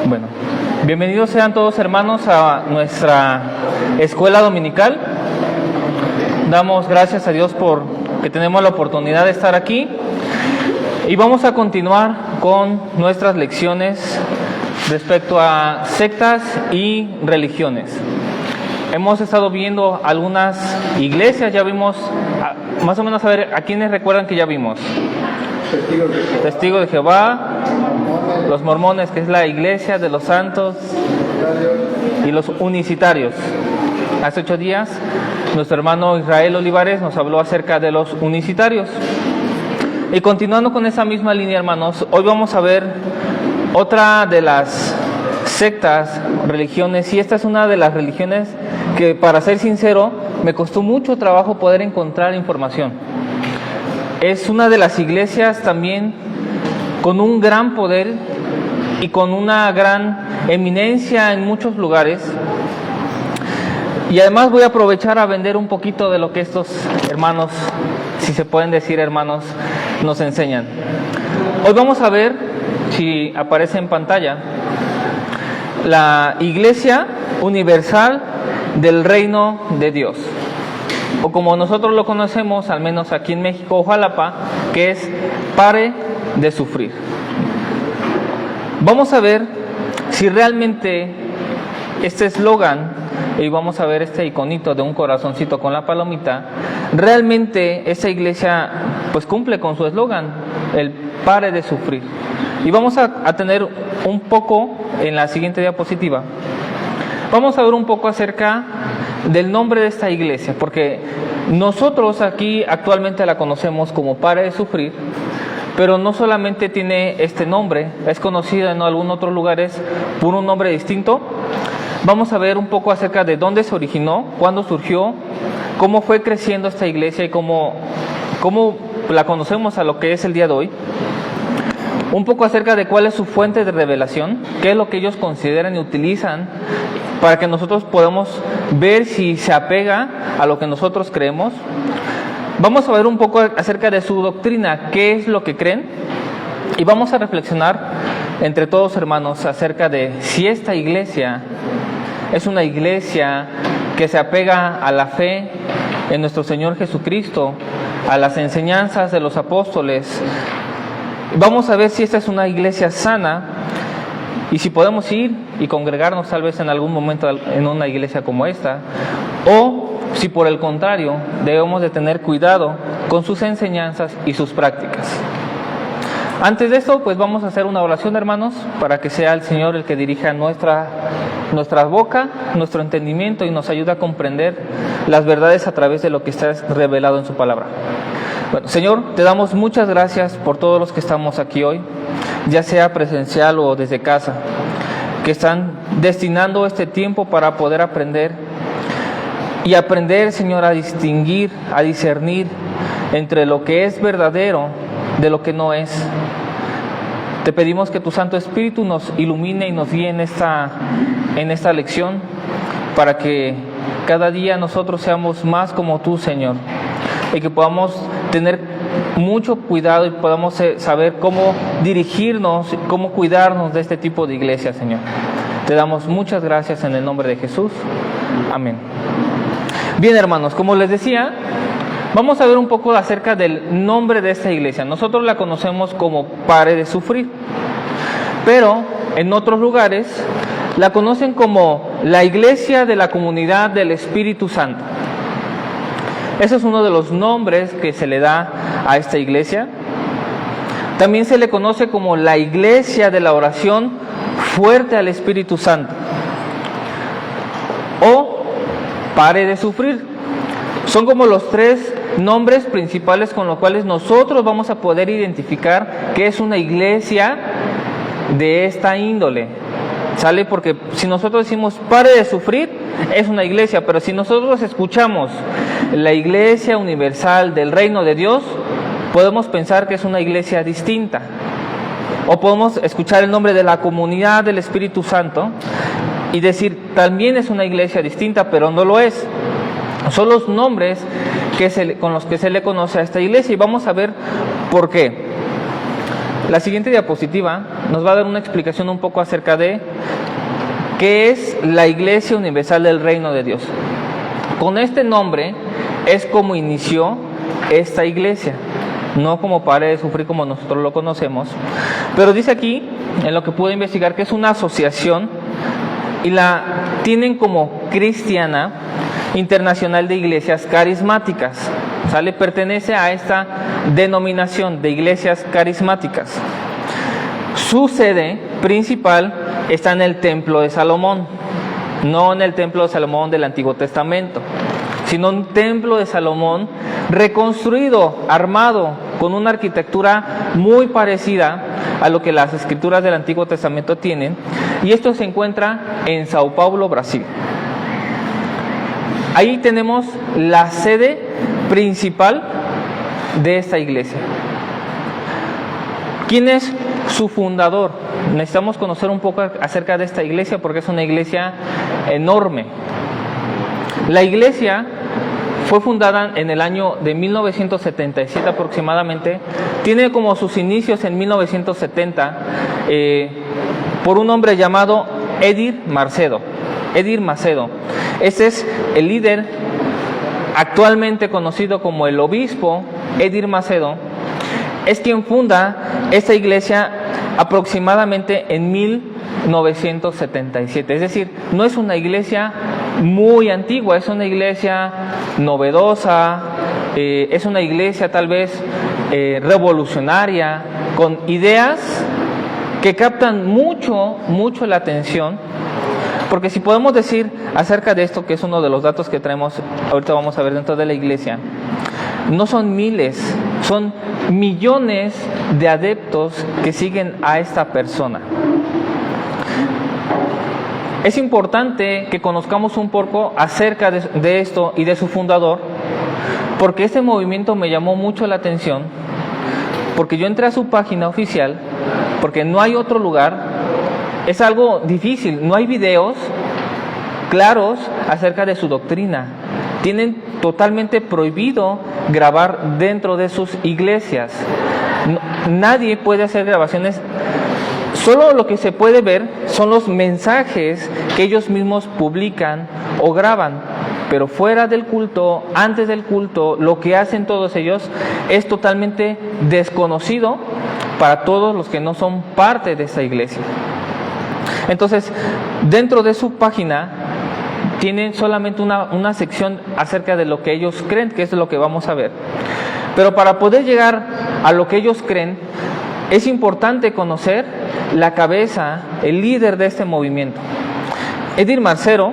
Bueno, bienvenidos sean todos hermanos a nuestra escuela dominical. Damos gracias a Dios por que tenemos la oportunidad de estar aquí y vamos a continuar con nuestras lecciones respecto a sectas y religiones. Hemos estado viendo algunas iglesias, ya vimos, más o menos a ver, ¿a quiénes recuerdan que ya vimos? Testigos de Jehová, los mormones, que es la iglesia de los santos, y los unicitarios. Hace 8 días nuestro hermano Israel Olivares nos habló acerca de los unicitarios. Y continuando con esa misma línea, hermanos, hoy vamos a ver otra de las sectas, religiones, y esta es una de las religiones que, para ser sincero, me costó mucho trabajo poder encontrar información. Es una de las iglesias también con un gran poder y con una gran eminencia en muchos lugares. Y además voy a aprovechar a vender un poquito de lo que estos hermanos, si se pueden decir hermanos, nos enseñan. Hoy vamos a ver, si aparece en pantalla, la Iglesia Universal del Reino de Dios, o como nosotros lo conocemos, al menos aquí en México o Jalapa, que es Pare de Sufrir. Vamos a ver si realmente este eslogan, y vamos a ver este iconito de un corazoncito con la palomita, realmente esta iglesia pues cumple con su eslogan, el Pare de Sufrir. Y vamos a tener un poco en la siguiente diapositiva. Vamos a ver un poco acerca del nombre de esta iglesia, porque nosotros aquí actualmente la conocemos como Pare de Sufrir, pero no solamente tiene este nombre, es conocida en algunos otros lugares por un nombre distinto. Vamos a ver un poco acerca de dónde se originó, cuándo surgió, cómo fue creciendo esta iglesia y cómo la conocemos a lo que es el día de hoy. Un poco acerca de cuál es su fuente de revelación, qué es lo que ellos consideran y utilizan para que nosotros podamos ver si se apega a lo que nosotros creemos. Vamos a ver un poco acerca de su doctrina, qué es lo que creen, y vamos a reflexionar entre todos hermanos acerca de si esta iglesia es una iglesia que se apega a la fe en nuestro Señor Jesucristo, a las enseñanzas de los apóstoles. Vamos a ver si esta es una iglesia sana y si podemos ir y congregarnos tal vez en algún momento en una iglesia como esta, o si por el contrario debemos de tener cuidado con sus enseñanzas y sus prácticas. Antes de esto, pues vamos a hacer una oración, hermanos, para que sea el Señor el que dirija nuestra boca, nuestro entendimiento, y nos ayude a comprender las verdades a través de lo que está revelado en su palabra. Bueno, Señor, te damos muchas gracias por todos los que estamos aquí hoy, ya sea presencial o desde casa, que están destinando este tiempo para poder aprender, Señor, a distinguir, a discernir entre lo que es verdadero de lo que no es. Te pedimos que tu Santo Espíritu nos ilumine y nos guíe en esta lección, para que cada día nosotros seamos más como tú, Señor, y que podamos tener mucho cuidado y podamos saber cómo dirigirnos, cómo cuidarnos de este tipo de iglesia, Señor. Te damos muchas gracias en el nombre de Jesús. Amén. Bien, hermanos, como les decía, vamos a ver un poco acerca del nombre de esta iglesia. Nosotros la conocemos como Pare de Sufrir, pero en otros lugares la conocen como la Iglesia de la Comunidad del Espíritu Santo. Ese es uno de los nombres que se le da a esta iglesia. También se le conoce como la Iglesia de la Oración Fuerte al Espíritu Santo, o Pare de Sufrir. Son como los 3 nombres principales con los cuales nosotros vamos a poder identificar que es una iglesia de esta índole. ¿Sale? Porque si nosotros decimos Pare de Sufrir, es una iglesia, pero si nosotros escuchamos la Iglesia Universal del Reino de Dios, podemos pensar que es una iglesia distinta. O podemos escuchar el nombre de la Comunidad del Espíritu Santo y decir, también es una iglesia distinta, pero no lo es. Son los nombres con los que se le conoce a esta iglesia, y vamos a ver por qué. La siguiente diapositiva nos va a dar una explicación un poco acerca de qué es la Iglesia Universal del Reino de Dios. Con este nombre es como inició esta iglesia, no como Pare de Sufrir como nosotros lo conocemos, pero dice aquí, en lo que pude investigar, que es una asociación y la tienen como cristiana internacional de iglesias carismáticas, ¿sale? Pertenece a esta denominación de iglesias carismáticas. Su sede principal está en el Templo de Salomón, no en el Templo de Salomón del Antiguo Testamento, sino un Templo de Salomón reconstruido, armado, con una arquitectura muy parecida a lo que las escrituras del Antiguo Testamento tienen, y esto se encuentra en Sao Paulo, Brasil. Ahí tenemos la sede principal de esta iglesia. ¿Quién es su fundador? Necesitamos conocer un poco acerca de esta iglesia porque es una iglesia enorme. La iglesia fue fundada en el año de 1977 aproximadamente. Tiene como sus inicios en 1970 por un hombre llamado Edir Macedo. Ese es el líder actualmente conocido como el obispo Edir Macedo. Es quien funda esta iglesia aproximadamente en 1977. Es decir, no es una iglesia muy antigua, es una iglesia novedosa, es una iglesia tal vez revolucionaria, con ideas que captan mucho la atención. Porque si podemos decir acerca de esto, que es uno de los datos que traemos, ahorita vamos a ver dentro de la iglesia, no son miles, son millones de adeptos que siguen a esta persona. Es importante que conozcamos un poco acerca de esto y de su fundador, porque este movimiento me llamó mucho la atención, porque yo entré a su página oficial, porque no hay otro lugar. Es algo difícil, no hay videos claros acerca de su doctrina. Tienen totalmente prohibido grabar dentro de sus iglesias. Nadie puede hacer grabaciones. Solo lo que se puede ver son los mensajes que ellos mismos publican o graban. Pero fuera del culto, antes del culto, lo que hacen todos ellos es totalmente desconocido para todos los que no son parte de esa iglesia. Entonces, dentro de su página tienen solamente una sección acerca de lo que ellos creen, que es lo que vamos a ver. Pero para poder llegar a lo que ellos creen, es importante conocer la cabeza, el líder de este movimiento. Edir Macedo,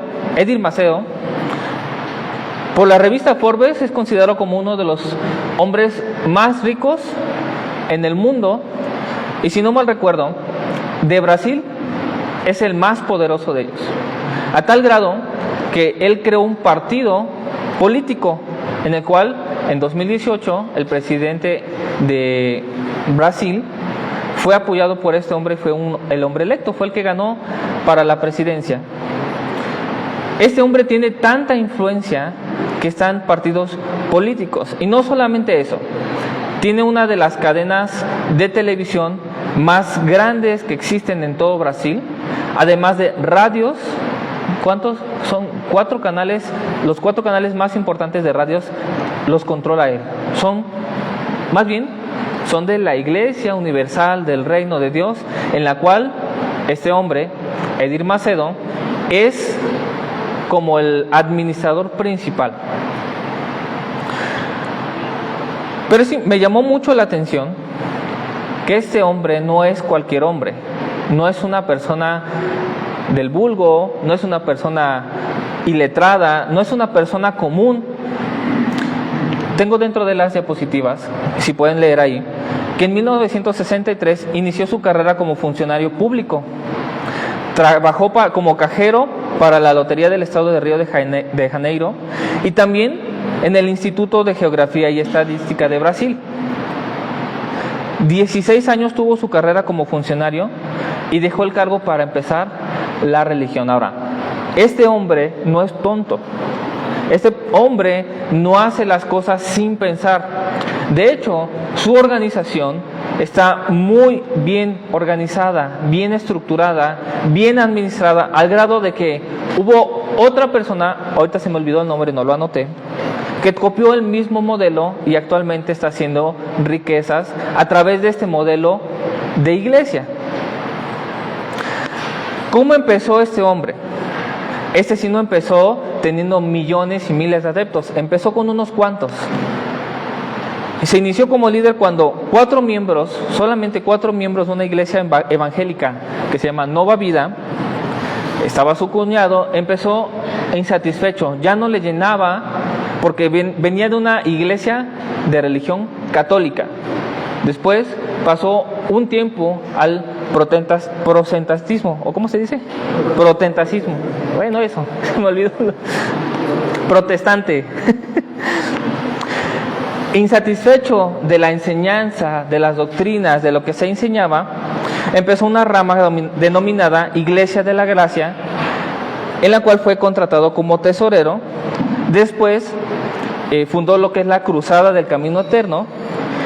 por la revista Forbes, es considerado como uno de los hombres más ricos en el mundo, y si no mal recuerdo, de Brasil es el más poderoso de ellos, a tal grado que él creó un partido político en el cual en 2018 el presidente de Brasil fue apoyado por este hombre, fue el hombre electo, fue el que ganó para la presidencia. Este hombre tiene tanta influencia que está en partidos políticos, y no solamente eso, tiene una de las cadenas de televisión más grandes que existen en todo Brasil, además de radios. ¿Cuántos? Son 4 canales, los 4 canales más importantes de radios los controla él. Son de la Iglesia Universal del Reino de Dios, en la cual este hombre, Edir Macedo, es como el administrador principal. Pero sí, me llamó mucho la atención que este hombre no es cualquier hombre, no es una persona del vulgo, no es una persona iletrada, no es una persona común. Tengo dentro de las diapositivas, si pueden leer ahí, que en 1963 inició su carrera como funcionario público. Trabajó como cajero para la Lotería del Estado de Río de Janeiro y también en el Instituto de Geografía y Estadística de Brasil. 16 años tuvo su carrera como funcionario y dejó el cargo para empezar la religión. Ahora, este hombre no es tonto. Este hombre no hace las cosas sin pensar. De hecho, su organización está muy bien organizada, bien estructurada, bien administrada, al grado de que hubo otra persona, ahorita se me olvidó el nombre, no lo anoté, que copió el mismo modelo y actualmente está haciendo riquezas a través de este modelo de iglesia. ¿Cómo empezó este hombre? Este sí no empezó teniendo millones y miles de adeptos, empezó con unos cuantos. Se inició como líder cuando solamente cuatro miembros de una iglesia evangélica que se llama Nova Vida, estaba su cuñado, empezó insatisfecho, ya no le llenaba porque venía de una iglesia de religión católica. Después pasó un tiempo al protestantismo, ¿o cómo se dice? Protestantismo. Bueno, eso, se me olvidó. Protestante. Insatisfecho de la enseñanza, de las doctrinas, de lo que se enseñaba, empezó una rama denominada Iglesia de la Gracia, en la cual fue contratado como tesorero. Después fundó lo que es la Cruzada del Camino Eterno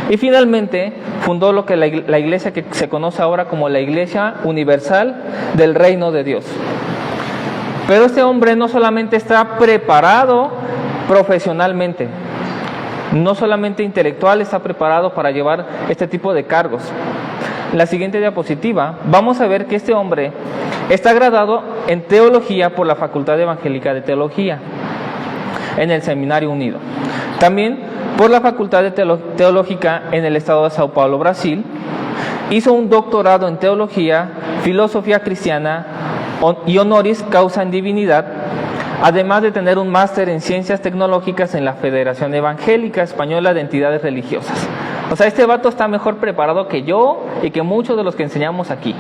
y finalmente fundó lo que la iglesia que se conoce ahora como la Iglesia Universal del Reino de Dios. Pero este hombre no solamente está preparado profesionalmente, no solamente intelectual, está preparado para llevar este tipo de cargos. En la siguiente diapositiva vamos a ver que este hombre está graduado en teología por la Facultad Evangélica de Teología en el Seminario Unido. También por la Facultad de Teológica en el estado de Sao Paulo, Brasil. Hizo un doctorado en teología, filosofía cristiana y honoris causa en divinidad, además de tener un máster en ciencias tecnológicas en la Federación Evangélica Española de Entidades Religiosas. O sea, este vato está mejor preparado que yo y que muchos de los que enseñamos aquí.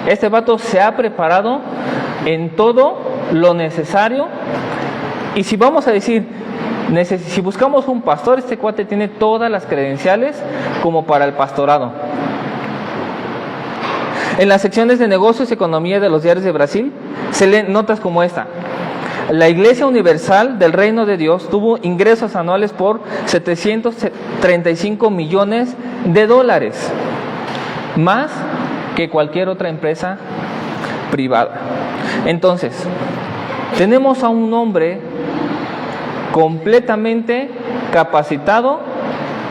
Este vato se ha preparado en todo lo necesario. Y si vamos a decir, si buscamos un pastor, este cuate tiene todas las credenciales como para el pastorado. En las secciones de negocios y economía de los diarios de Brasil se leen notas como esta: la Iglesia Universal del Reino de Dios tuvo ingresos anuales por 735 millones de dólares, más que cualquier otra empresa privada. Entonces, tenemos a un hombre completamente capacitado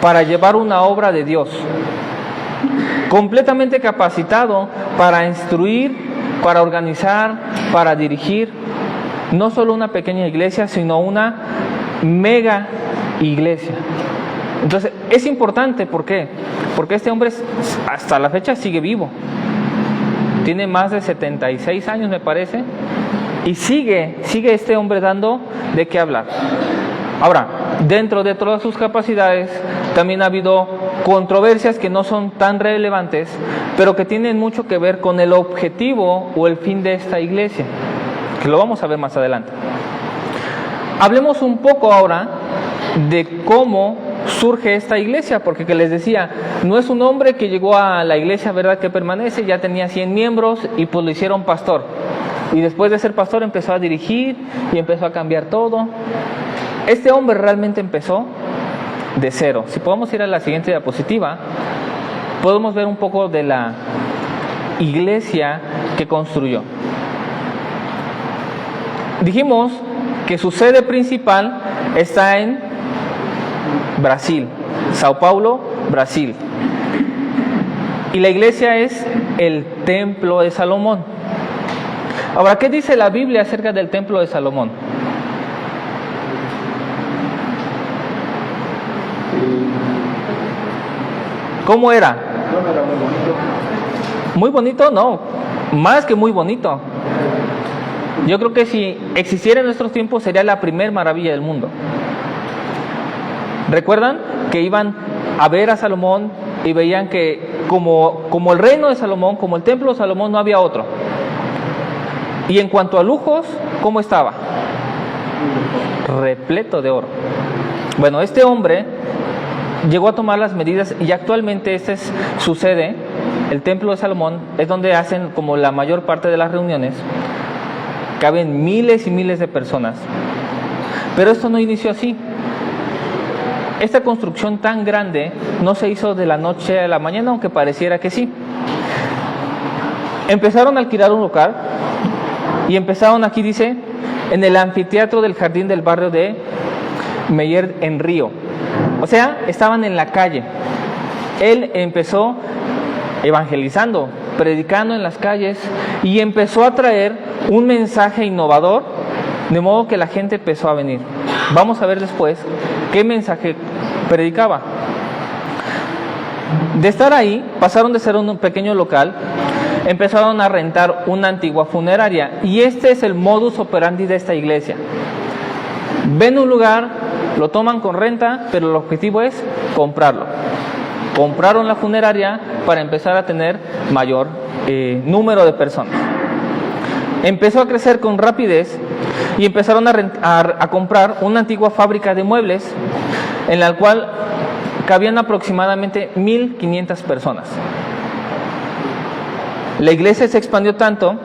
para llevar una obra de Dios, completamente capacitado para instruir, para organizar, para dirigir, no solo una pequeña iglesia, sino una mega iglesia. Entonces, es importante, ¿por qué? Porque este hombre hasta la fecha sigue vivo. Tiene más de 76 años, me parece, y sigue este hombre dando de qué hablar. Ahora, dentro de todas sus capacidades, también ha habido controversias que no son tan relevantes, pero que tienen mucho que ver con el objetivo o el fin de esta iglesia, que lo vamos a ver más adelante. Hablemos un poco ahora de cómo surge esta iglesia, porque que les decía, no es un hombre que llegó a la iglesia Verdad que Permanece, ya tenía 100 miembros y pues lo hicieron pastor. Y después de ser pastor empezó a dirigir y empezó a cambiar todo. Este hombre realmente empezó de cero. Si podemos ir a la siguiente diapositiva, podemos ver un poco de la iglesia que construyó. Dijimos que su sede principal está en Brasil, Sao Paulo, Brasil. Y la iglesia es el Templo de Salomón. Ahora, ¿qué dice la Biblia acerca del Templo de Salomón? ¿Cómo era? Muy bonito, no, más que muy bonito. Yo creo que si existiera en nuestros tiempos sería la primer maravilla del mundo. ¿Recuerdan que iban a ver a Salomón y veían que como el reino de Salomón, como el templo de Salomón, no había otro? Y en cuanto a lujos, ¿cómo estaba? Repleto de oro. Bueno, este hombre llegó a tomar las medidas y actualmente esta es su sede. El templo de Salomón es donde hacen como la mayor parte de las reuniones. Caben miles y miles de personas. Pero esto no inició así. esta construcción tan grande no se hizo de la noche a la mañana, aunque pareciera que sí. Empezaron a alquilar un local y empezaron, aquí dice, en el anfiteatro del jardín del barrio de Meyer en Río. O sea, estaban en la calle. Él empezó evangelizando, predicando en las calles y empezó a traer un mensaje innovador, de modo que la gente empezó a venir. Vamos a ver después qué mensaje predicaba. De estar ahí, pasaron de ser un pequeño local, empezaron a rentar una antigua funeraria, y este es el modus operandi de esta iglesia. Ven un lugar, lo toman con renta, pero el objetivo es comprarlo. Compraron la funeraria para empezar a tener mayor número de personas. Empezó a crecer con rapidez y empezaron a comprar una antigua fábrica de muebles en la cual cabían aproximadamente 1,500 personas. La iglesia se expandió tanto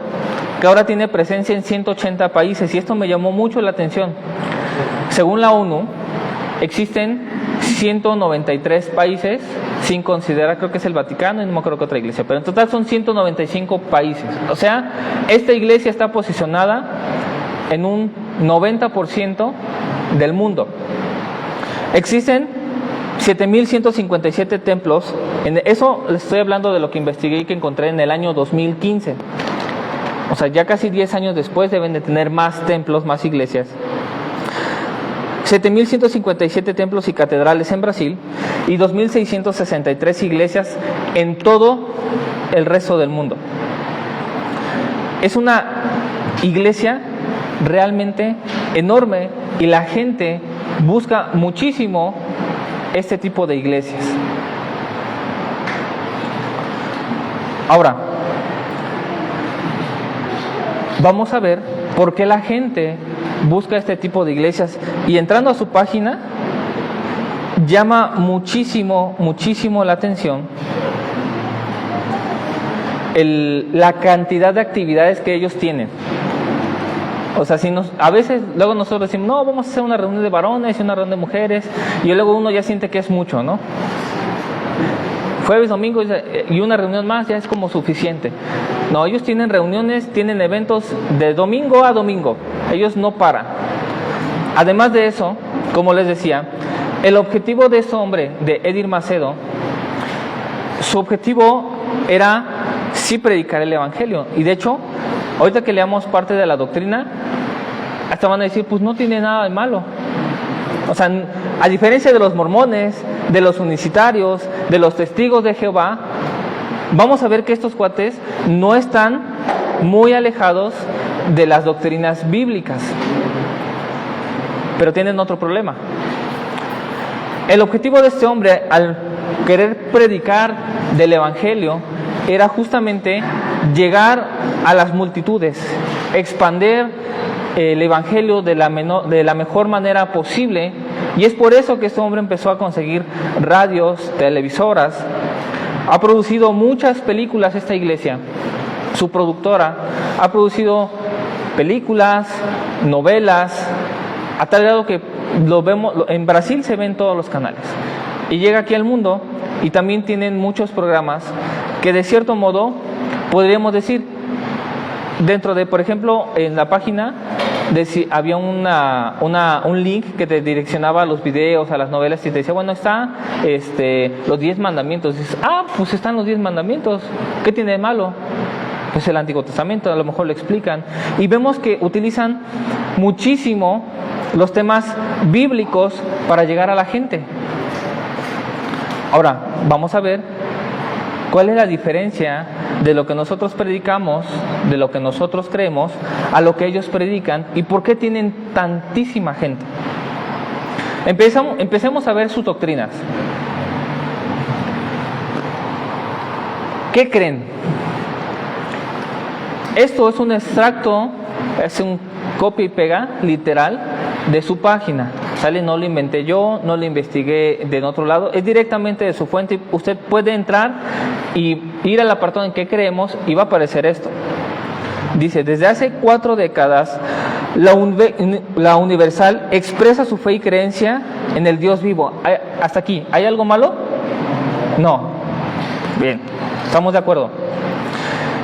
que ahora tiene presencia en 180 países, y esto me llamó mucho la atención. Según la ONU, existen 193 países, sin considerar, creo que es el Vaticano y no me acuerdo qué otra iglesia, pero en total son 195 países. O sea, esta iglesia está posicionada en un 90% del mundo. Existen 7,157 templos. Eso les estoy hablando de lo que investigué y que encontré en el año 2015. O sea, ya casi 10 años después deben de tener más templos, más iglesias. 7,157 templos y catedrales en Brasil y 2,663 iglesias en todo el resto del mundo. Es una iglesia realmente enorme y la gente busca muchísimo este tipo de iglesias. Ahora, vamos a ver por qué la gente busca este tipo de iglesias, y entrando a su página llama muchísimo la atención la cantidad de actividades que ellos tienen. O sea, a veces luego nosotros decimos, no, vamos a hacer una reunión de varones y una reunión de mujeres, y luego uno ya siente que es mucho, ¿no? Jueves, domingo y una reunión más ya es como suficiente. No, ellos tienen reuniones, tienen eventos de domingo a domingo. Ellos no paran. Además de eso, como les decía, el objetivo de ese hombre, de Edir Macedo, su objetivo era sí predicar el evangelio. Y de hecho, ahorita que leamos parte de la doctrina, hasta van a decir, pues no tiene nada de malo. O sea, a diferencia de los mormones, de los unicitarios, de los testigos de Jehová, vamos a ver que estos cuates no están muy alejados de las doctrinas bíblicas, pero tienen otro problema. El objetivo de este hombre, al querer predicar del evangelio, era justamente llegar a las multitudes, expandir el evangelio de la mejor manera posible, y es por eso que este hombre empezó a conseguir radios, televisoras. Ha producido muchas películas esta iglesia. Su productora ha producido películas, novelas, a tal grado que lo vemos en Brasil, se ven todos los canales, y llega aquí al mundo, y también tienen muchos programas que de cierto modo podríamos decir, dentro de, por ejemplo, en la página había un link que te direccionaba a los videos, a las novelas, y te decía, bueno, está los 10 mandamientos. Y dices, pues están los 10 mandamientos, ¿qué tiene de malo? Pues el Antiguo Testamento, a lo mejor lo explican. Y vemos que utilizan muchísimo los temas bíblicos para llegar a la gente. Ahora, vamos a ver cuál es la diferencia de lo que nosotros predicamos, de lo que nosotros creemos, a lo que ellos predican, y por qué tienen tantísima gente. Empecemos a ver sus doctrinas. ¿Qué creen? Esto es un extracto, es un copia y pega literal de su página. ¿Sale? No lo inventé yo, no lo investigué de otro lado, es directamente de su fuente. Usted puede entrar y ir al apartado en que creemos y va a aparecer esto. Dice, desde hace 4 décadas La universal expresa su fe y creencia en el Dios vivo. Hasta aquí, ¿hay algo malo? No. Bien, estamos de acuerdo.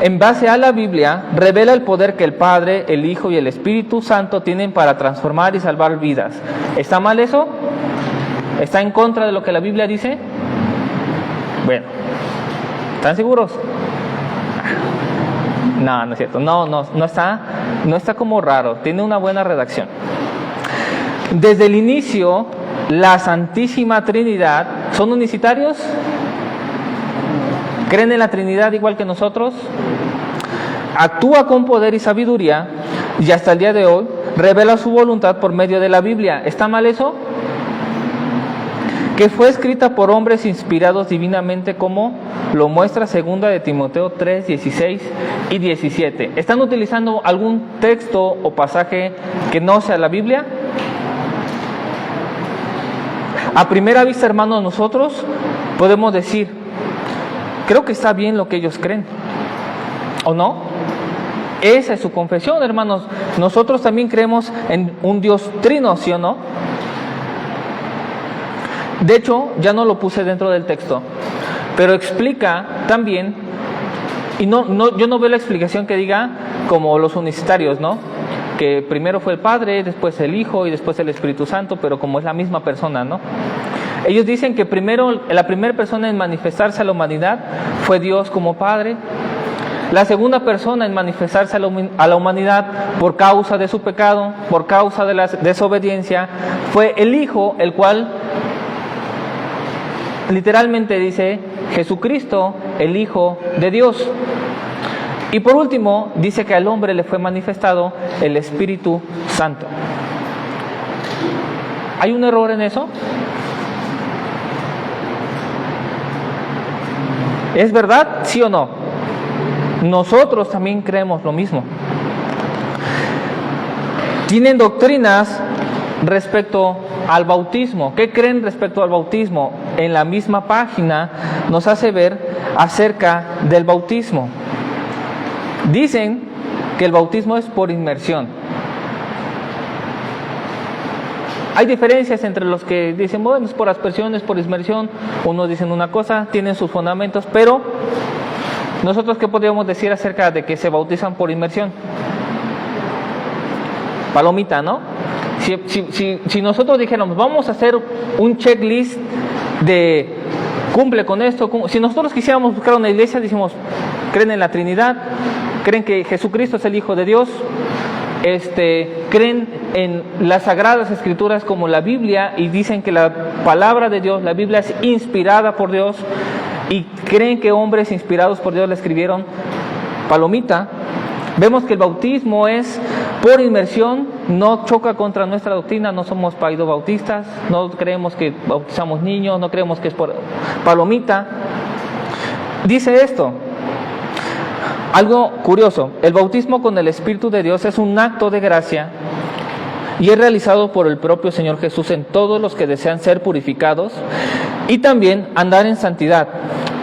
En base a la Biblia, revela el poder que el Padre, el Hijo y el Espíritu Santo tienen para transformar y salvar vidas. ¿Está mal eso? ¿Está en contra de lo que la Biblia dice? Bueno, ¿están seguros? No, no es cierto. No está como raro. Tiene una buena redacción. Desde el inicio, la Santísima Trinidad, ¿son unicitarios? ¿Creen en la Trinidad igual que nosotros? Actúa con poder y sabiduría y hasta el día de hoy revela su voluntad por medio de la Biblia. ¿Está mal eso? Que fue escrita por hombres inspirados divinamente, como lo muestra 2 de Timoteo 3, 16 y 17. ¿Están utilizando algún texto o pasaje que no sea la Biblia? A primera vista, hermanos, nosotros podemos decir, creo que está bien lo que ellos creen, ¿o no? Esa es su confesión, hermanos. Nosotros también creemos en un Dios trino, ¿sí o no? De hecho, ya no lo puse dentro del texto, pero explica también, y yo no veo la explicación que diga como los unicitarios, ¿no? Que primero fue el Padre, después el Hijo y después el Espíritu Santo, pero como es la misma persona, ¿no? Ellos dicen que primero, la primera persona en manifestarse a la humanidad fue Dios como Padre. La segunda persona en manifestarse a la humanidad por causa de su pecado, por causa de la desobediencia, fue el Hijo, el cual literalmente dice Jesucristo, el Hijo de Dios. Y por último, dice que al hombre le fue manifestado el Espíritu Santo. ¿Hay un error en eso? ¿Es verdad? ¿Sí o no? Nosotros también creemos lo mismo. Tienen doctrinas respecto al bautismo. ¿Qué creen respecto al bautismo? En la misma página nos hace ver acerca del bautismo. Dicen que el bautismo es por inmersión. Hay diferencias entre los que dicen, bueno, es por aspersión, es por inmersión. Unos dicen una cosa, tienen sus fundamentos, pero nosotros, ¿qué podríamos decir acerca de que se bautizan por inmersión? Palomita, ¿no? Si nosotros dijéramos, vamos a hacer un checklist de cumple con esto, si nosotros quisiéramos buscar una iglesia, decimos, ¿creen en la Trinidad? ¿Creen que Jesucristo es el Hijo de Dios? ¿Creen en las Sagradas Escrituras como la Biblia y dicen que la palabra de Dios, la Biblia es inspirada por Dios? ¿Y creen que hombres inspirados por Dios la escribieron? Palomita. Vemos que el bautismo es por inmersión, no choca contra nuestra doctrina, no somos paidobautistas, no creemos que bautizamos niños, no creemos que es por palomita. Dice esto, algo curioso, el bautismo con el Espíritu de Dios es un acto de gracia y es realizado por el propio Señor Jesús en todos los que desean ser purificados y también andar en santidad.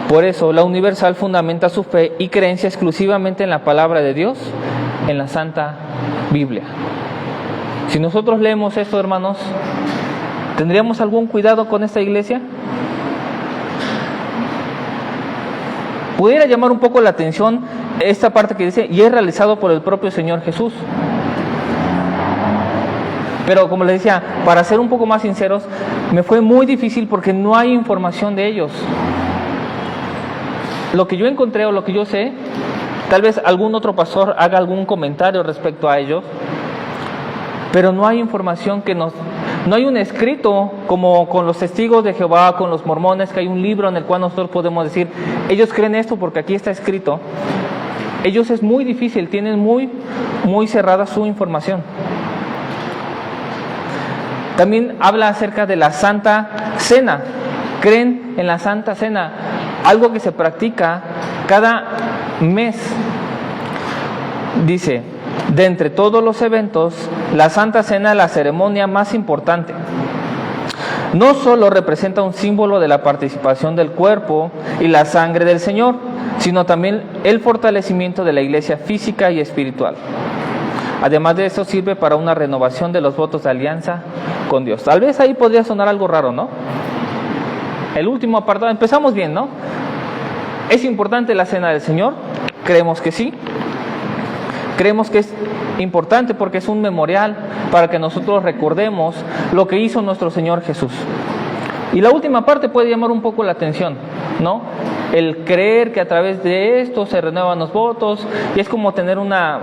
Por eso, la Universal fundamenta su fe y creencia exclusivamente en la palabra de Dios, en la Santa Biblia. Si nosotros leemos esto, hermanos, ¿tendríamos algún cuidado con esta iglesia? Pudiera llamar un poco la atención esta parte que dice, y es realizado por el propio Señor Jesús. Pero como les decía, para ser un poco más sinceros, me fue muy difícil porque no hay información de ellos. Lo que yo encontré o lo que yo sé, tal vez algún otro pastor haga algún comentario respecto a ellos, pero no hay información no hay un escrito como con los testigos de Jehová, con los mormones, que hay un libro en el cual nosotros podemos decir, ellos creen esto porque aquí está escrito. Ellos es muy difícil, tienen muy cerrada su información. También habla acerca de la Santa Cena. Creen en la Santa Cena, algo que se practica cada mes. Dice, de entre todos los eventos, la Santa Cena es la ceremonia más importante. No solo representa un símbolo de la participación del cuerpo y la sangre del Señor, sino también el fortalecimiento de la iglesia física y espiritual. Además de eso, sirve para una renovación de los votos de alianza con Dios. Tal vez ahí podría sonar algo raro, ¿no? El último apartado, empezamos bien, ¿no? ¿Es importante la cena del Señor? Creemos que sí. Creemos que es importante porque es un memorial para que nosotros recordemos lo que hizo nuestro Señor Jesús. Y la última parte puede llamar un poco la atención, ¿no? El creer que a través de esto se renuevan los votos, y es como tener una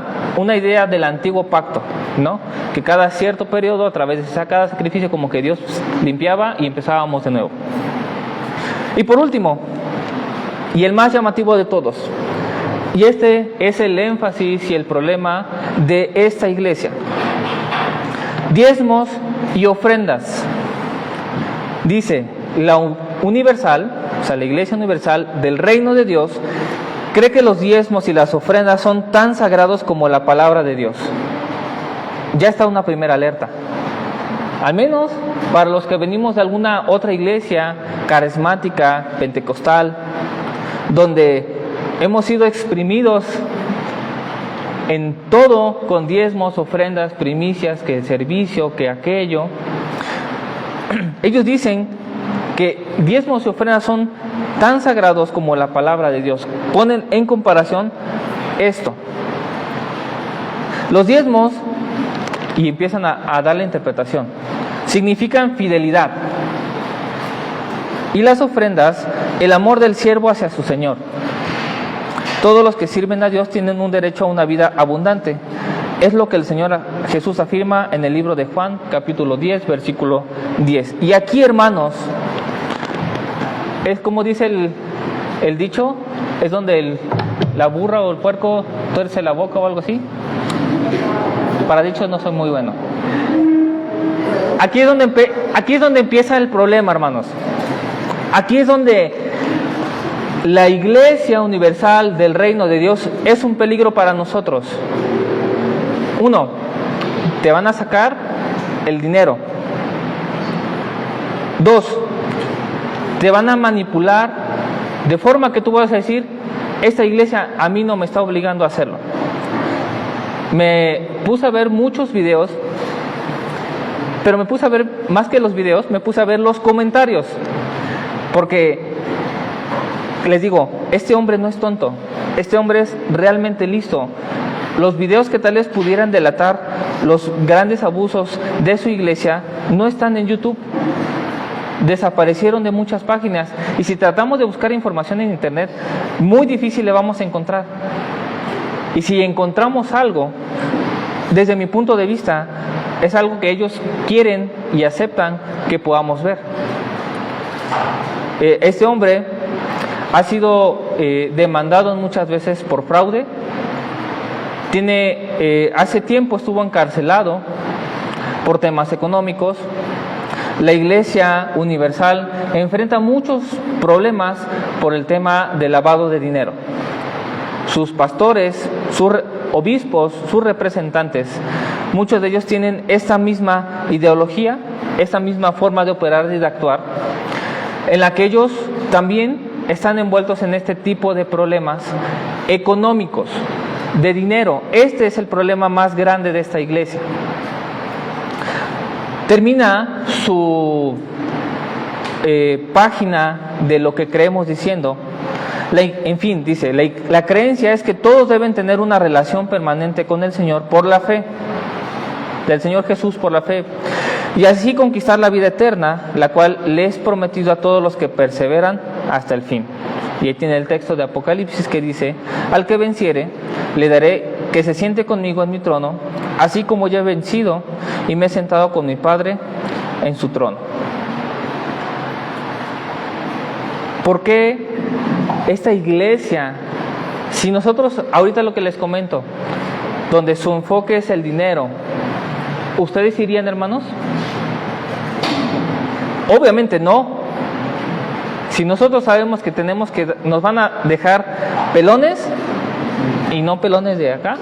idea del antiguo pacto, ¿no? Que cada cierto periodo, a través de cada sacrificio, como que Dios limpiaba y empezábamos de nuevo. Y por último, y el más llamativo de todos, y este es el énfasis y el problema de esta iglesia: diezmos y ofrendas. Dice, la universal, o sea, la iglesia universal del reino de Dios, cree que los diezmos y las ofrendas son tan sagrados como la palabra de Dios. Ya está una primera alerta. Al menos para los que venimos de alguna otra iglesia carismática, pentecostal, donde hemos sido exprimidos en todo con diezmos, ofrendas, primicias, que servicio, que aquello. Ellos dicen que diezmos y ofrendas son tan sagrados como la palabra de Dios. Ponen en comparación esto. Los diezmos, y empiezan a dar la interpretación, significan fidelidad. Y las ofrendas, el amor del siervo hacia su Señor. Todos los que sirven a Dios tienen un derecho a una vida abundante. Es lo que el Señor Jesús afirma en el libro de Juan, capítulo 10, versículo 10. Y aquí, hermanos, es como dice el dicho, es donde la burra o el puerco tuerce la boca o algo así. Para dichos no soy muy bueno. Aquí es donde empieza el problema, hermanos. Aquí es donde la iglesia universal del reino de Dios es un peligro para nosotros. Uno, te van a sacar el dinero. Dos, te van a manipular de forma que tú vas a decir, esta iglesia a mí no me está obligando a hacerlo. Me puse a ver muchos videos, pero me puse a ver, más que los videos, me puse a ver los comentarios. Porque, les digo, este hombre no es tonto, este hombre es realmente listo. Los videos que tal vez pudieran delatar los grandes abusos de su iglesia no están en YouTube. Desaparecieron de muchas páginas. Y si tratamos de buscar información en internet, muy difícil le vamos a encontrar. Y si encontramos algo, desde mi punto de vista, es algo que ellos quieren y aceptan que podamos ver. Este hombre ha sido demandado muchas veces por fraude. Hace tiempo estuvo encarcelado por temas económicos. La Iglesia Universal enfrenta muchos problemas por el tema del lavado de dinero. Sus pastores, sus obispos, sus representantes, muchos de ellos tienen esta misma ideología, esta misma forma de operar y de actuar, en la que ellos también están envueltos en este tipo de problemas económicos, de dinero. Este es el problema más grande de esta iglesia. Termina su página de lo que creemos diciendo, en fin, dice, la creencia es que todos deben tener una relación permanente con el Señor por la fe, del Señor Jesús por la fe, y así conquistar la vida eterna, la cual le es prometido a todos los que perseveran hasta el fin. Y ahí tiene el texto de Apocalipsis que dice, al que venciere, le daré que se siente conmigo en mi trono, así como yo he vencido y me he sentado con mi Padre en su trono. ¿Por qué esta iglesia, si nosotros, ahorita lo que les comento, donde su enfoque es el dinero, ¿ustedes irían, hermanos? Obviamente no. Si nosotros sabemos que nos van a dejar pelones, y no pelones de acá,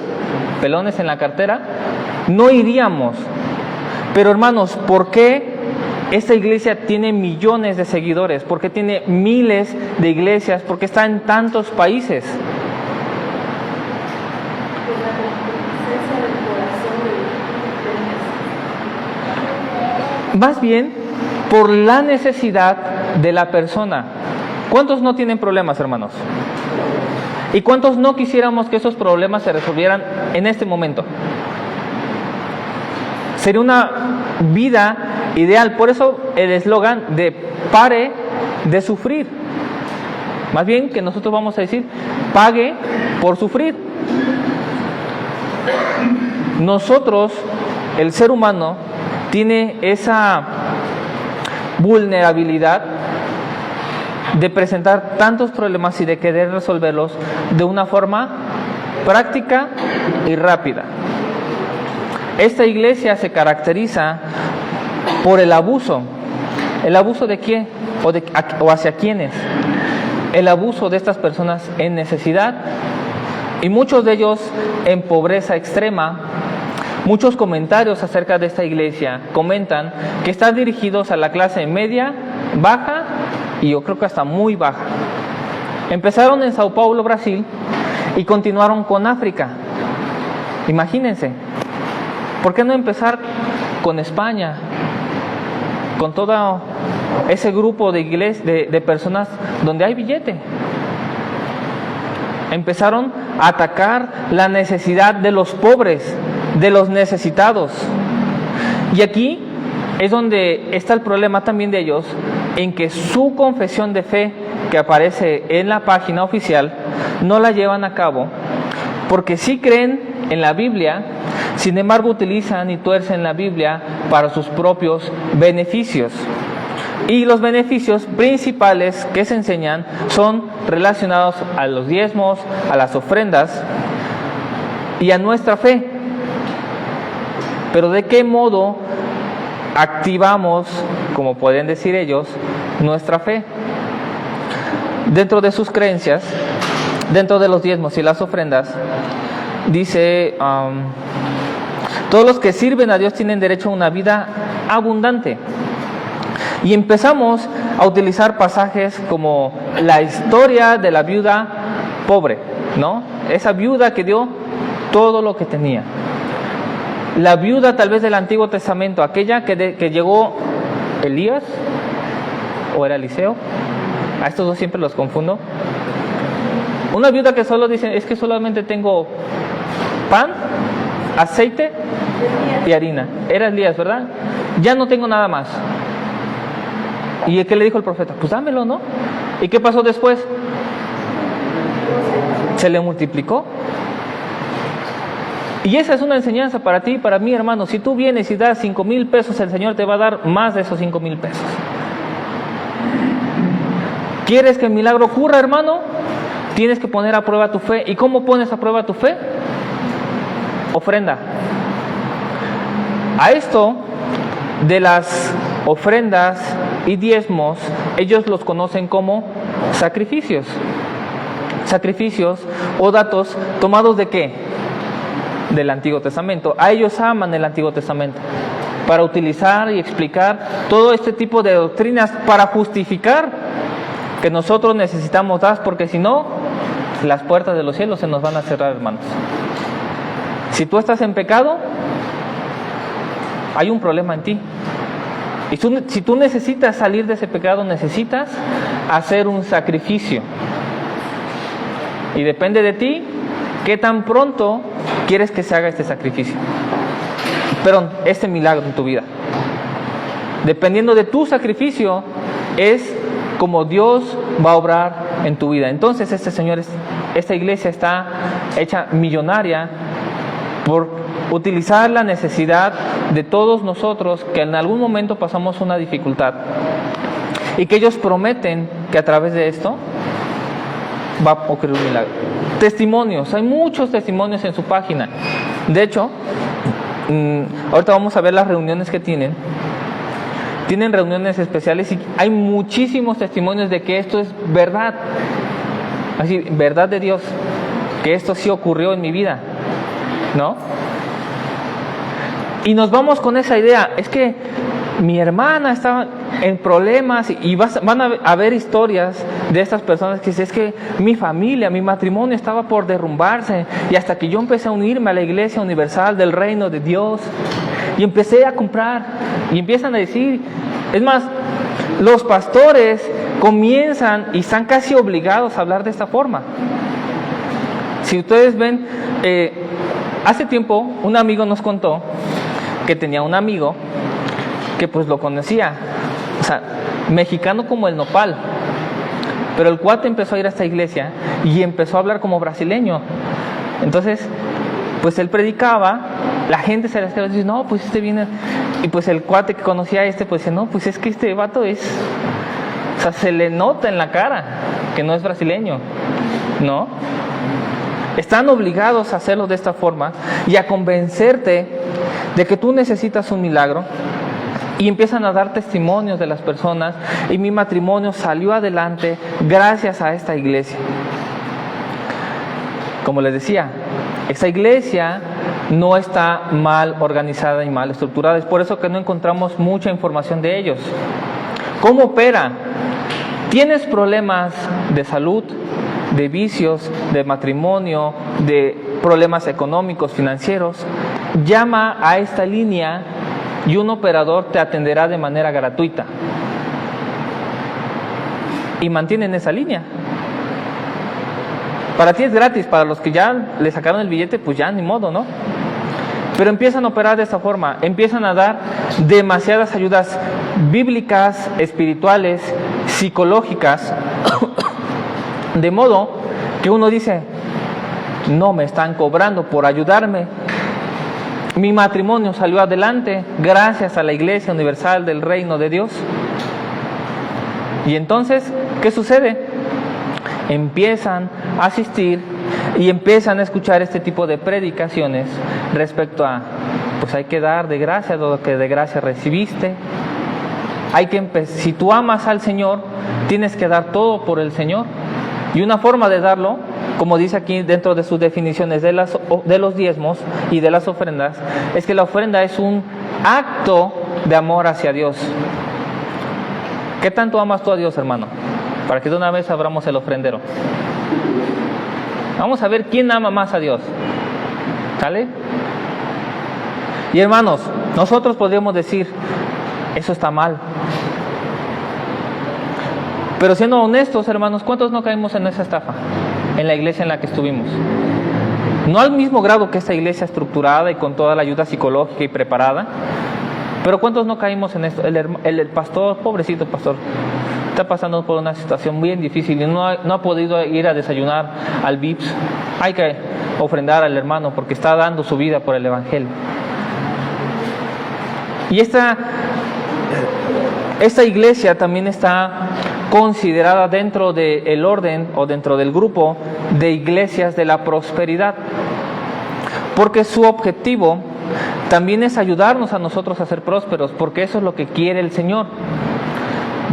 pelones en la cartera, no iríamos. Pero hermanos, ¿por qué esta iglesia tiene millones de seguidores? ¿Por qué tiene miles de iglesias? ¿Por qué está en tantos países? Pues la concupiscencia del corazón más bien por la necesidad de la persona. ¿Cuántos no tienen problemas, hermanos? ¿Y cuántos no quisiéramos que esos problemas se resolvieran en este momento? Sería una vida ideal. Por eso el eslogan de pare de sufrir. Más bien que nosotros vamos a decir, pague por sufrir. Nosotros, el ser humano, tiene esa vulnerabilidad de presentar tantos problemas y de querer resolverlos de una forma práctica y rápida. Esta iglesia se caracteriza por el abuso. ¿El abuso de quién? ¿O hacia quiénes? El abuso de estas personas en necesidad y muchos de ellos en pobreza extrema. Muchos comentarios acerca de esta iglesia comentan que están dirigidos a la clase media, baja y yo creo que hasta muy baja. Empezaron en Sao Paulo, Brasil, y continuaron con África. Imagínense, ¿por qué no empezar con España? Con todo ese grupo de personas donde hay billete. Empezaron a atacar la necesidad de los pobres, de los necesitados. Y aquí es donde está el problema también de ellos, en que su confesión de fe que aparece en la página oficial no la llevan a cabo, porque sí creen en la Biblia, sin embargo utilizan y tuercen la Biblia para sus propios beneficios. Y los beneficios principales que se enseñan son relacionados a los diezmos, a las ofrendas y a nuestra fe. Pero ¿de qué modo activamos, como pueden decir ellos, nuestra fe? Dentro de sus creencias, dentro de los diezmos y las ofrendas, dice, todos los que sirven a Dios tienen derecho a una vida abundante. Y empezamos a utilizar pasajes como la historia de la viuda pobre, ¿no? Esa viuda que dio todo lo que tenía. La viuda tal vez del Antiguo Testamento, aquella que llegó Elías, o era Eliseo, a estos dos siempre los confundo. Una viuda que solo dice, es que solamente tengo pan, aceite y harina. Era Elías, ¿verdad? Ya no tengo nada más. ¿Y qué le dijo el profeta? Pues dámelo, ¿no? ¿Y qué pasó después? Se le multiplicó. Y esa es una enseñanza para ti y para mí, hermano. Si tú vienes y das 5,000 pesos, el Señor te va a dar más de esos 5,000 pesos. ¿Quieres que el milagro ocurra, hermano? Tienes que poner a prueba tu fe. ¿Y cómo pones a prueba tu fe? Ofrenda. A esto de las ofrendas y diezmos, ellos los conocen como sacrificios. Sacrificios o datos tomados ¿de qué? Del Antiguo Testamento. A ellos aman el Antiguo Testamento para utilizar y explicar todo este tipo de doctrinas para justificar que nosotros necesitamos dar, porque si no, las puertas de los cielos se nos van a cerrar, hermanos. Si tú estás en pecado, hay un problema en ti. Y si tú necesitas salir de ese pecado, necesitas hacer un sacrificio. Y depende de ti qué tan pronto quieres que se haga este sacrificio. Perdón, este milagro en tu vida. Dependiendo de tu sacrificio, es como Dios va a obrar en tu vida. Entonces, esta iglesia está hecha millonaria por utilizar la necesidad de todos nosotros que en algún momento pasamos una dificultad y que ellos prometen que a través de esto va a ocurrir un milagro. Testimonios, hay muchos testimonios en su página. De hecho, ahorita vamos a ver las reuniones que tienen. Tienen reuniones especiales y hay muchísimos testimonios de que esto es verdad. Así, verdad de Dios, que esto sí ocurrió en mi vida, ¿no? Y nos vamos con esa idea, es que mi hermana estaba en problemas y van a haber historias de estas personas que dicen, es que mi familia, mi matrimonio estaba por derrumbarse y hasta que yo empecé a unirme a la Iglesia Universal del Reino de Dios y empecé a comprar. Y empiezan a decir, es más, los pastores comienzan y están casi obligados a hablar de esta forma. Si ustedes ven, hace tiempo un amigo nos contó que tenía un amigo que pues lo conocía, o sea, mexicano como el nopal, pero el cuate empezó a ir a esta iglesia y empezó a hablar como brasileño. Entonces, pues él predicaba, la gente se le estaba diciendo, no, pues este viene, y pues el cuate que conocía a este, pues dice, no, pues es que este vato es, o sea, se le nota en la cara que no es brasileño, ¿no? Están obligados a hacerlo de esta forma y a convencerte de que tú necesitas un milagro, y empiezan a dar testimonios de las personas, y mi matrimonio salió adelante gracias a esta iglesia. Como les decía, esta iglesia no está mal organizada y mal estructurada, es por eso que no encontramos mucha información de ellos. ¿Cómo opera? ¿Tienes problemas de salud, de vicios, de matrimonio, de problemas económicos, financieros? Llama a esta línea y un operador te atenderá de manera gratuita. Y mantienen esa línea. Para ti es gratis, para los que ya le sacaron el billete, pues ya ni modo, ¿no? Pero empiezan a operar de esta forma, empiezan a dar demasiadas ayudas bíblicas, espirituales, psicológicas, de modo que uno dice, no me están cobrando por ayudarme. Mi matrimonio salió adelante gracias a la Iglesia Universal del Reino de Dios. Y entonces, ¿qué sucede? Empiezan a asistir y empiezan a escuchar este tipo de predicaciones respecto a, pues hay que dar de gracia lo que de gracia recibiste. Hay que si tú amas al Señor, tienes que dar todo por el Señor. Y una forma de darlo, como dice aquí dentro de sus definiciones de los diezmos y de las ofrendas, es que la ofrenda es un acto de amor hacia Dios. ¿Qué tanto amas tú a Dios, hermano? Para que de una vez abramos el ofrendero. Vamos a ver quién ama más a Dios. ¿Sale? Y hermanos, nosotros podríamos decir, eso está mal. Pero siendo honestos, hermanos, ¿cuántos no caímos en esa estafa? En la iglesia en la que estuvimos. No al mismo grado que esta iglesia estructurada y con toda la ayuda psicológica y preparada, pero ¿cuántos no caímos en esto? El pastor, pobrecito pastor, está pasando por una situación bien difícil y no ha podido ir a desayunar al VIPS. Hay que ofrendar al hermano porque está dando su vida por el evangelio. Y esta iglesia también está considerada dentro del orden o dentro del grupo de iglesias de la prosperidad, porque su objetivo también es ayudarnos a nosotros a ser prósperos, porque eso es lo que quiere el Señor.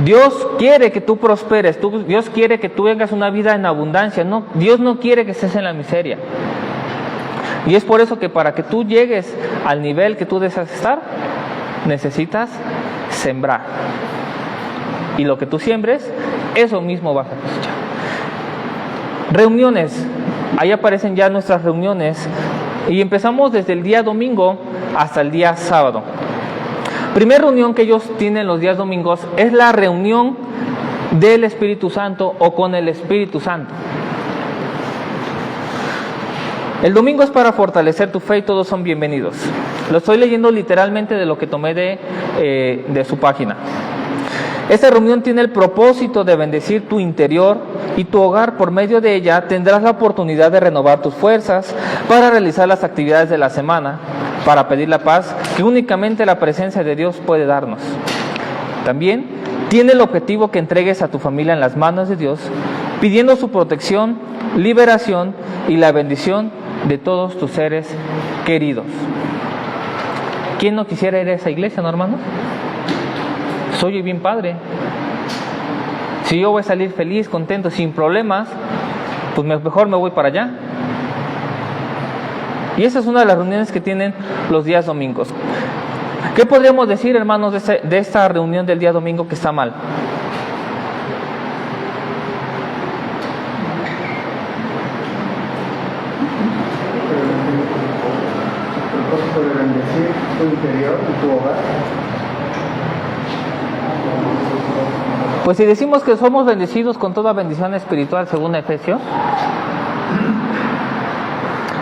Dios quiere que tú prosperes, Dios quiere que tú tengas una vida en abundancia, no, Dios no quiere que estés en la miseria. Y es por eso que para que tú llegues al nivel que tú deseas estar, necesitas sembrar. Y lo que tú siembres, eso mismo vas a cosechar. Reuniones, ahí aparecen ya nuestras reuniones y empezamos desde el día domingo hasta el día sábado. Primera reunión que ellos tienen los días domingos es la reunión del Espíritu Santo o con el Espíritu Santo. El domingo es para fortalecer tu fe y todos son bienvenidos. Lo estoy leyendo literalmente de lo que tomé de su página. Esta reunión tiene el propósito de bendecir tu interior y tu hogar. Por medio de ella tendrás la oportunidad de renovar tus fuerzas para realizar las actividades de la semana, para pedir la paz que únicamente la presencia de Dios puede darnos. También tiene el objetivo que entregues a tu familia en las manos de Dios, pidiendo su protección, liberación y la bendición de todos tus seres queridos. ¿Quién no quisiera ir a esa iglesia, no, hermanos? Soy bien padre. Si yo voy a salir feliz, contento, sin problemas, pues mejor me voy para allá. Y esa es una de las reuniones que tienen los días domingos. ¿Qué podríamos decir, hermanos, de esta reunión del día domingo que está mal? El propósito de bendecir tu interior, en tu hogar. Pues si decimos que somos bendecidos con toda bendición espiritual, según Efesios,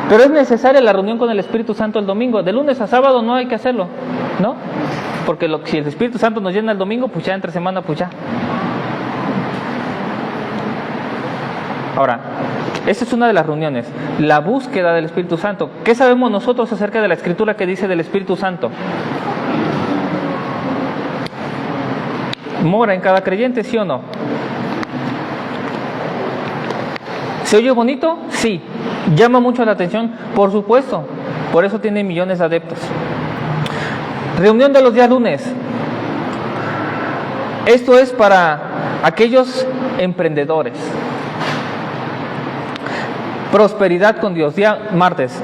pero es necesaria la reunión con el Espíritu Santo el domingo. De lunes a sábado no hay que hacerlo, ¿no? Porque si el Espíritu Santo nos llena el domingo, pues ya entre semana, pues ya. Ahora, esa es una de las reuniones, la búsqueda del Espíritu Santo. ¿Qué sabemos nosotros acerca de la Escritura que dice del Espíritu Santo? ¿Mora en cada creyente, sí o no? ¿Se oye bonito? Sí. ¿Llama mucho la atención? Por supuesto. Por eso tiene millones de adeptos. Reunión de los días lunes. Esto es para aquellos emprendedores. Prosperidad con Dios. Día martes.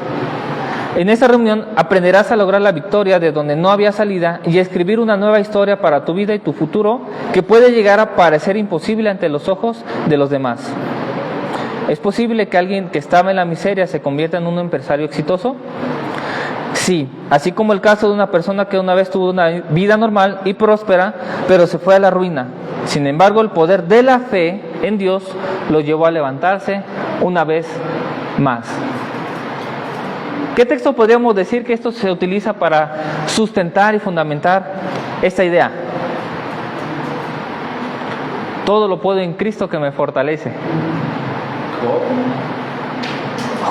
En esta reunión aprenderás a lograr la victoria de donde no había salida y a escribir una nueva historia para tu vida y tu futuro que puede llegar a parecer imposible ante los ojos de los demás. ¿Es posible que alguien que estaba en la miseria se convierta en un empresario exitoso? Sí, así como el caso de una persona que una vez tuvo una vida normal y próspera, pero se fue a la ruina. Sin embargo, el poder de la fe en Dios lo llevó a levantarse una vez más. ¿Qué texto podríamos decir que esto se utiliza para sustentar y fundamentar esta idea? Todo lo puedo en Cristo que me fortalece.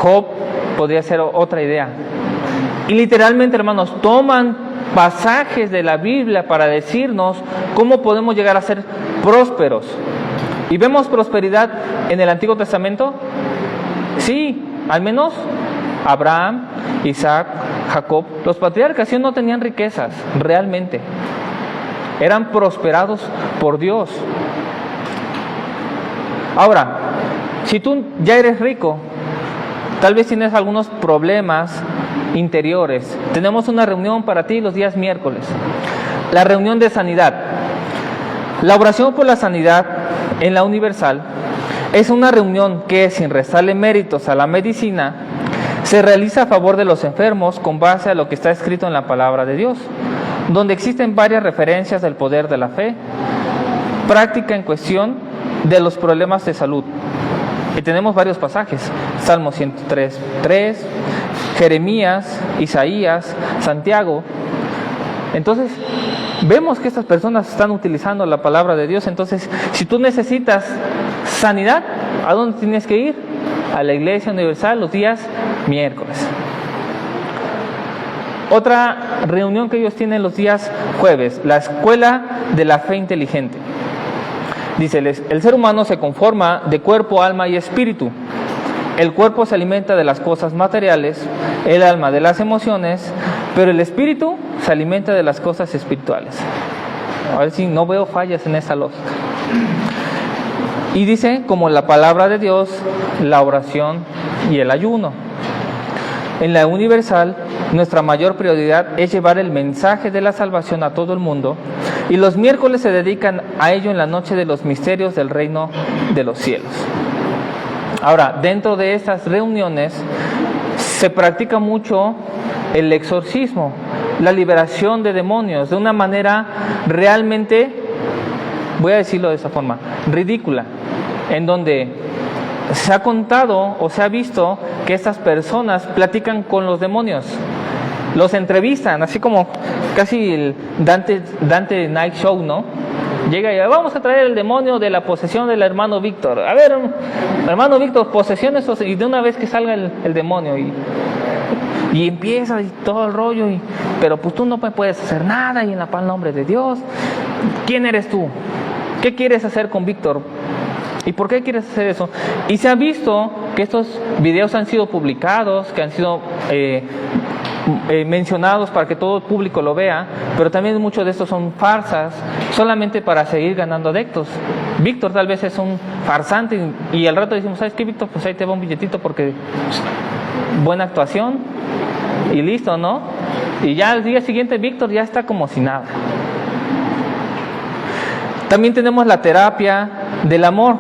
Job podría ser otra idea. Y literalmente, hermanos, toman pasajes de la Biblia para decirnos cómo podemos llegar a ser prósperos. ¿Y vemos prosperidad en el Antiguo Testamento? Sí, al menos Abraham, Isaac, Jacob, los patriarcas sí no tenían riquezas, realmente. Eran prosperados por Dios. Ahora, si tú ya eres rico, tal vez tienes algunos problemas interiores. Tenemos una reunión para ti los días miércoles. La reunión de sanidad. La oración por la sanidad en la Universal es una reunión que, sin restarle méritos a la medicina, se realiza a favor de los enfermos con base a lo que está escrito en la palabra de Dios, donde existen varias referencias del poder de la fe, práctica en cuestión de los problemas de salud. Y tenemos varios pasajes: Salmo 103:3, Jeremías, Isaías, Santiago. Entonces, vemos que estas personas están utilizando la palabra de Dios. Entonces, si tú necesitas sanidad, ¿a dónde tienes que ir? A la Iglesia Universal los días miércoles. Otra reunión que ellos tienen los días jueves, la Escuela de la Fe Inteligente. Dice, el ser humano se conforma de cuerpo, alma y espíritu. El cuerpo se alimenta de las cosas materiales, el alma de las emociones, pero el espíritu se alimenta de las cosas espirituales. A ver si no veo fallas en esa lógica. Y dice, como la palabra de Dios, la oración y el ayuno. En la Universal, nuestra mayor prioridad es llevar el mensaje de la salvación a todo el mundo, y los miércoles se dedican a ello en la noche de los misterios del reino de los cielos. Ahora, dentro de estas reuniones se practica mucho el exorcismo, la liberación de demonios, de una manera realmente, voy a decirlo de esa forma, ridícula, en donde se ha contado o se ha visto que estas personas platican con los demonios, los entrevistan, así como casi el Dante Night Show, ¿no? Llega y vamos a traer el demonio de la posesión del hermano Víctor. A ver, hermano Víctor, posesiones, y de una vez que salga el demonio y empieza y todo el rollo, pero pues tú no puedes hacer nada y en la paz nombre de Dios. ¿Quién eres tú? ¿Qué quieres hacer con Víctor? ¿Y por qué quieres hacer eso? Y se ha visto que estos videos han sido publicados, que han sido mencionados para que todo el público lo vea, pero también muchos de estos son farsas, solamente para seguir ganando adeptos. Víctor tal vez es un farsante y al rato decimos, ¿sabes qué, Víctor? Pues ahí te va un billetito porque buena actuación y listo, ¿no? Y ya al día siguiente Víctor ya está como si nada. También tenemos la terapia del amor.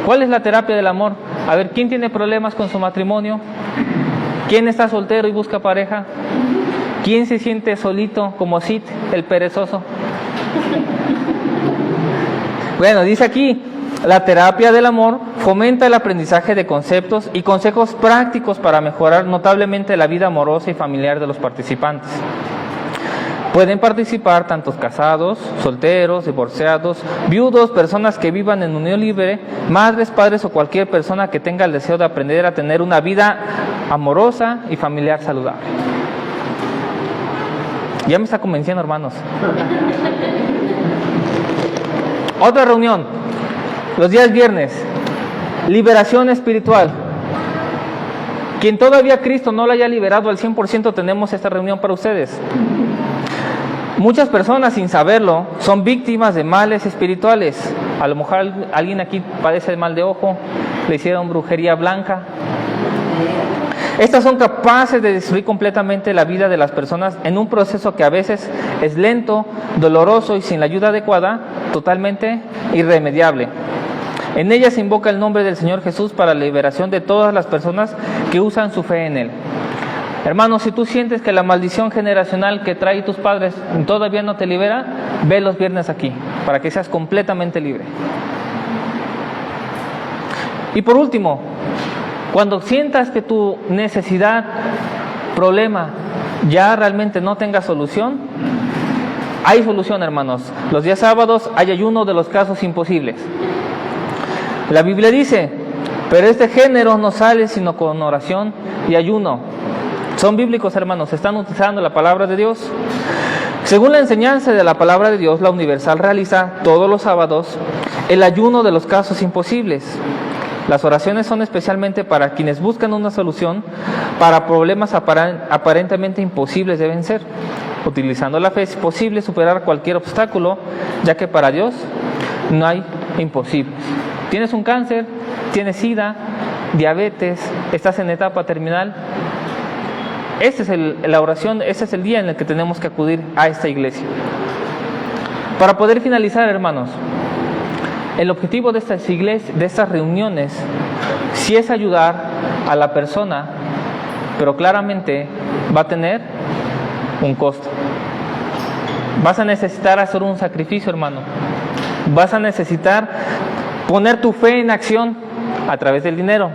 ¿Cuál es la terapia del amor? A ver, ¿quién tiene problemas con su matrimonio? ¿Quién está soltero y busca pareja? ¿Quién se siente solito como Sid, el perezoso? Bueno, dice aquí, la terapia del amor fomenta el aprendizaje de conceptos y consejos prácticos para mejorar notablemente la vida amorosa y familiar de los participantes. Pueden participar tantos casados, solteros, divorciados, viudos, personas que vivan en unión libre, madres, padres o cualquier persona que tenga el deseo de aprender a tener una vida amorosa y familiar saludable. Ya me está convenciendo, hermanos. Otra reunión, los días viernes, liberación espiritual. Quien todavía Cristo no lo haya liberado al 100%, tenemos esta reunión para ustedes. Muchas personas, sin saberlo, son víctimas de males espirituales. A lo mejor alguien aquí padece de mal de ojo, le hicieron brujería blanca. Estas son capaces de destruir completamente la vida de las personas en un proceso que a veces es lento, doloroso y sin la ayuda adecuada, totalmente irremediable. En ella se invoca el nombre del Señor Jesús para la liberación de todas las personas que usan su fe en Él. Hermanos, si tú sientes que la maldición generacional que trae tus padres todavía no te libera, ve los viernes aquí, para que seas completamente libre. Y por último, cuando sientas que tu necesidad, problema, ya realmente no tenga solución, hay solución, hermanos. Los días sábados hay ayuno de los casos imposibles. La Biblia dice, pero este género no sale sino con oración y ayuno. Son bíblicos, hermanos, están utilizando la palabra de Dios. Según la enseñanza de la palabra de Dios, la Universal realiza todos los sábados el ayuno de los casos imposibles. Las oraciones son especialmente para quienes buscan una solución para problemas aparentemente imposibles de vencer. Utilizando la fe es posible superar cualquier obstáculo, ya que para Dios no hay imposibles. ¿Tienes un cáncer? ¿Tienes SIDA? ¿Diabetes? ¿Estás en etapa terminal? Esta es la oración, ese es el día en el que tenemos que acudir a esta iglesia. Para poder finalizar, hermanos, el objetivo de estas iglesias, de estas reuniones, sí es ayudar a la persona, pero claramente va a tener un costo. Vas a necesitar hacer un sacrificio, hermano. Vas a necesitar poner tu fe en acción a través del dinero.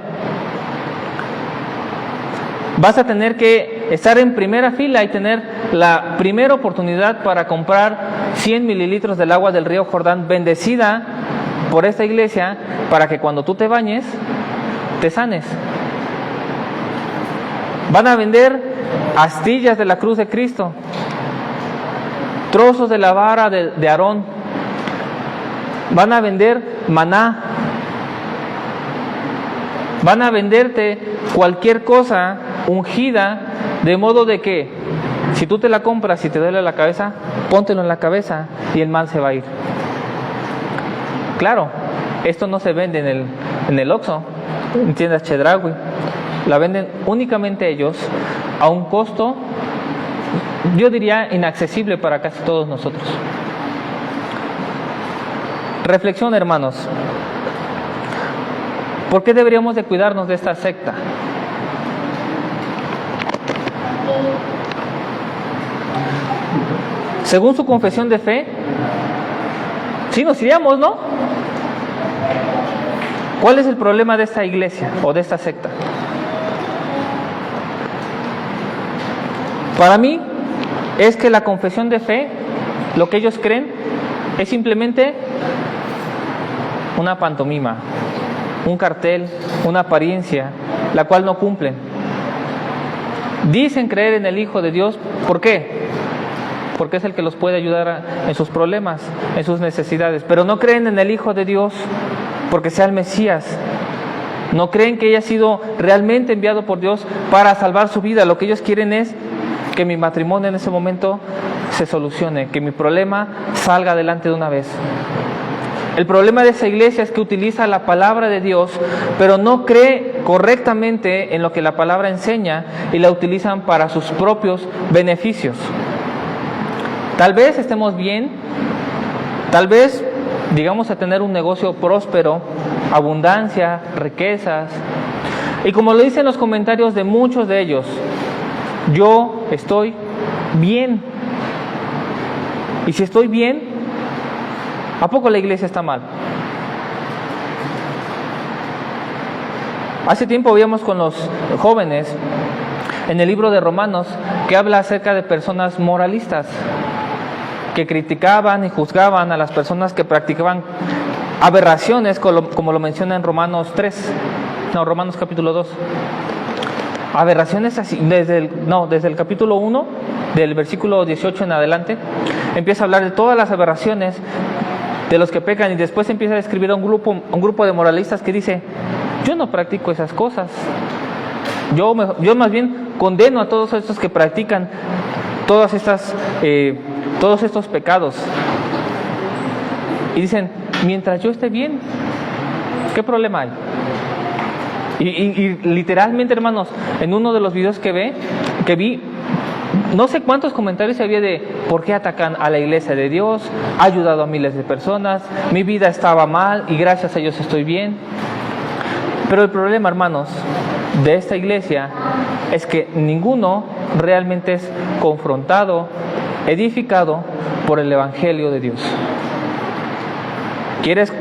Vas a tener que estar en primera fila y tener la primera oportunidad para comprar 100 mililitros del agua del río Jordán bendecida por esta iglesia, para que cuando tú te bañes, te sanes. Van a vender astillas de la cruz de Cristo, trozos de la vara de Aarón. Van a vender maná. Van a venderte cualquier cosa ungida, de modo de que si tú te la compras y te duele la cabeza, póntelo en la cabeza y el mal se va a ir. Claro, esto no se vende en el Oxxo, en tiendas Chedraui. La venden únicamente ellos a un costo, yo diría, inaccesible para casi todos nosotros. Reflexión, hermanos. ¿Por qué deberíamos de cuidarnos de esta secta? Según su confesión de fe, sí nos iríamos, ¿no? ¿Cuál es el problema de esta iglesia o de esta secta? Para mí es que la confesión de fe, lo que ellos creen, es simplemente una pantomima, un cartel, una apariencia, la cual no cumplen. Dicen creer en el Hijo de Dios, ¿por qué? Porque es el que los puede ayudar en sus problemas, en sus necesidades, pero no creen en el Hijo de Dios porque sea el Mesías. No creen que haya sido realmente enviado por Dios para salvar su vida. Lo que ellos quieren es que mi matrimonio en ese momento se solucione, que mi problema salga adelante de una vez. El problema de esa iglesia es que utiliza la palabra de Dios, pero no cree correctamente en lo que la palabra enseña y la utilizan para sus propios beneficios. Tal vez estemos bien, tal vez digamos a tener un negocio próspero, abundancia, riquezas. Y como lo dicen los comentarios de muchos de ellos, yo estoy bien. Y si estoy bien, ¿a poco la iglesia está mal? Hace tiempo veíamos con los jóvenes en el libro de Romanos que habla acerca de personas moralistas que criticaban y juzgaban a las personas que practicaban aberraciones, como lo menciona en Romanos capítulo 2. Aberraciones así, desde el capítulo 1, del versículo 18 en adelante, empieza a hablar de todas las aberraciones de los que pecan, y después empieza a describir a un grupo de moralistas que dice: yo no practico esas cosas, yo más bien condeno a todos estos que practican todos estos pecados. Y dicen: mientras yo esté bien, ¿qué problema hay? Y literalmente, hermanos, en uno de los videos que vi, no sé cuántos comentarios había de por qué atacan a la iglesia de Dios, ha ayudado a miles de personas, mi vida estaba mal y gracias a Dios estoy bien. Pero el problema, hermanos, de esta iglesia es que ninguno realmente es confrontado, edificado por el Evangelio de Dios. ¿Quieres,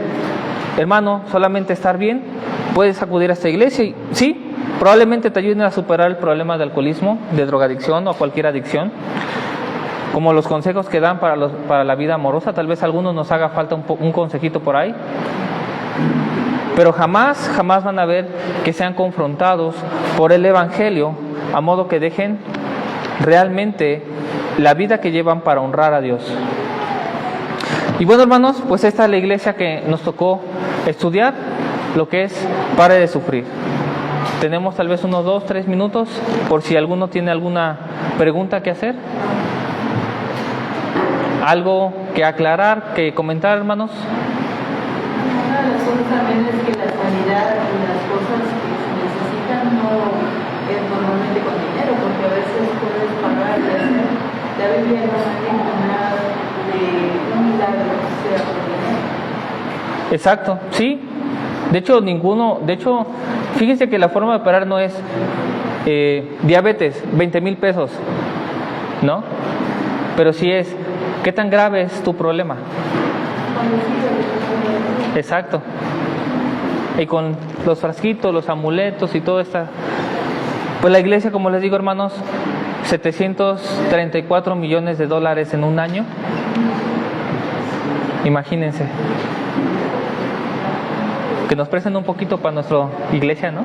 hermano, solamente estar bien? Puedes acudir a esta iglesia y sí, probablemente te ayuden a superar el problema de alcoholismo, de drogadicción o cualquier adicción, como los consejos que dan para la vida amorosa. Tal vez a algunos nos haga falta un consejito por ahí, pero jamás van a ver que sean confrontados por el Evangelio, a modo que dejen realmente la vida que llevan para honrar a Dios. Y bueno, hermanos, pues esta es la iglesia que nos tocó estudiar, lo que es Pare de Sufrir. Tenemos tal vez unos 2-3 minutos por si alguno tiene alguna pregunta que hacer, algo que aclarar, que comentar, hermanos. Una de las cosas también es que la sanidad y las cosas que se necesitan no es normalmente con dinero, porque a veces puedes pagar y hacer. La Biblia no tiene nada de un milagro que sea por dinero. Exacto, sí. De hecho, fíjense que la forma de operar no es diabetes, 20,000 pesos, ¿no? Pero sí es, ¿qué tan grave es tu problema? Exacto. Y con los frasquitos, los amuletos y todo esto, pues la iglesia, como les digo, hermanos, 734 millones de dólares en un año. Imagínense. Que nos presten un poquito para nuestra iglesia, ¿no?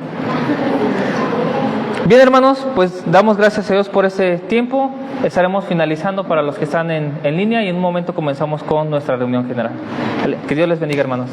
Bien, hermanos, pues damos gracias a Dios por ese tiempo. Estaremos finalizando para los que están en línea y en un momento comenzamos con nuestra reunión general. Que Dios les bendiga, hermanos.